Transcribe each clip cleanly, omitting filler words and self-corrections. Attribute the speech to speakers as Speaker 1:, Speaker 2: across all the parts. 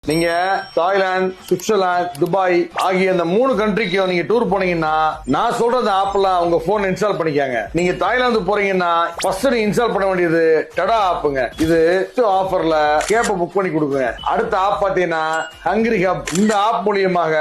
Speaker 1: நீங்க Thailand, Switzerland, Dubai ஆகிய இந்த 3 கண்ட்ரிக்கு நீங்க டூர் போனீங்கன்னா நான் சொல்றது ஆப்ல உங்க போன் இன்ஸ்டால் பண்ணிக்காங்க. நீங்க தாய்லாந்து போறீங்கன்னா ஃபர்ஸ்ட் நீங்க இன்ஸ்டால் பண்ண வேண்டியது டடா ஆப்புங்க. இது ஆஃபர்ல கேப்ப புக் பண்ணி கொடுக்குங்க. அடுத்த ஆப் பாத்தீங்கன்னா ஹங்கிரி ஹப். இந்த ஆப் மூலியமாக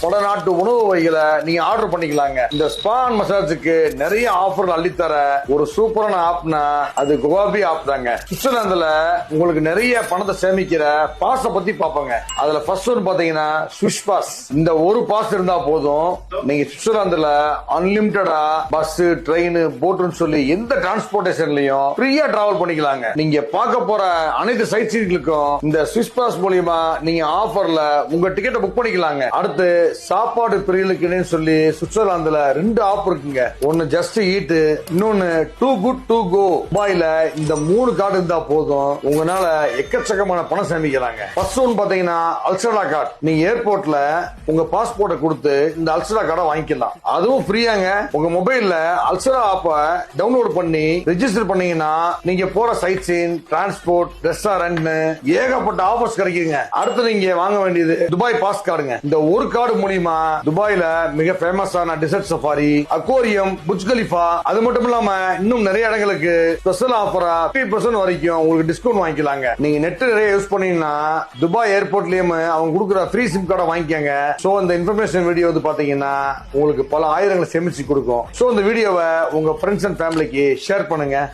Speaker 1: பல நாட்டு உணவு வகைகளை நீங்க ஆர்டர் பண்ணிக்கலாங்க. இந்த ஸ்பா அண்ட் மசாஜுக்கு நிறைய ஆஃபர்கள் அள்ளித்தர ஒரு சூப்பரான ஆப்னா அது குவாபி ஆப் தாங்க. சுவிட்சர்லாந்துல உங்களுக்கு நிறைய பணத்தை சேமிக்கிற பாஸ பத்தி பாப்பாங்க. அதுல ஃபர்ஸ்ட் ஒன் பாத்தீங்கன்னா ஸ்விஸ் பாஸ். இந்த ஒரு பாஸ் இருந்தா போதும், நீங்க சுவிட்சர்லாந்துல அன்லிமிட்டடா பஸ், ட்ரெயின், போட்னு சொல்லி எந்த டிரான்ஸ்போர்டேஷன்லயும் ஃப்ரீயா டிராவல் பண்ணிக்கலாங்க. நீங்க பார்க்க போற அனைத்து சைட் சீன்களுக்கும் இந்த ஸ்விஸ் பாஸ் மூலியமா நீங்க ஆஃபர்ல உங்க டிக்கெட்டை புக் பண்ணிக்கலாங்க. அடுத்து சாப்பாடு பிரியலுக்குன்னு சொல்லி சுவிட்சர்லாந்துல 2 ஆப் இருக்குங்க. ஒன்னு ஜஸ்ட் ஈட், இன்னொன்னு டூ குட் டு கோ. துபாயில இந்த 3 கார்டு இருந்தா போதும், உங்களால எக்கச்சக்கமான பணம் சேமிக்கலாங்க. ஃபர்ஸ்ட் ஒன் பாத்தீங்கன்னா அல்சரா கார்டு. நீங்க ஏர்போர்ட்ல உங்க பாஸ்போர்ட்டை கொடுத்து இந்த அல்சரா கார்டை வாங்கிக்கலாம். அதுவும் ஃப்ரீயாங்க. உங்க மொபைல்ல அல்சரா ஆப்பை டவுன்லோட் பண்ணி ரெஜிஸ்டர் பண்ணீங்கன்னா நீங்க போற சைட் சீன், டிரான்ஸ்போர்ட், ரெஸ்டாரண்ட் ஏகப்பட்ட ஆஃபர்ஸ் கிடைக்குங்க. அடுத்து நீங்க வாங்க வேண்டியது துபாய் பாஸ் கார்டுங்க. இந்த ஒரு கார்டு மூலியமா துபாயில மிக ஃபேமஸான dessert safari, aquarium, Burj Khalifa, அது மட்டும் இல்லாம இன்னும் நிறைய இடங்களுக்கு ஸ்பெஷல் ஆஃபரா 50% வரைக்கும் உங்களுக்கு டிஸ்கவுண்ட் வாங்கிக்கலாங்க. நீங்க நெட் நிறைய யூஸ் பண்ணீங்கன்னா துபாய் ஏர்போர்ட்லயும் அவங்க கொடுக்குற ஃப்ரீ சிம் கார்டை வாங்கிக்கங்க. சோ இந்த இன்ஃபர்மேஷன் வீடியோ வந்து பாத்தீங்கன்னா உங்களுக்கு பல ஆயிரங்களை சேமிச்சு கொடுக்கும். சோ இந்த வீடியோவை உங்க ஃப்ரெண்ட்ஸ் அண்ட் ஃபேமிலிக்கு ஷேர் பண்ணுங்க.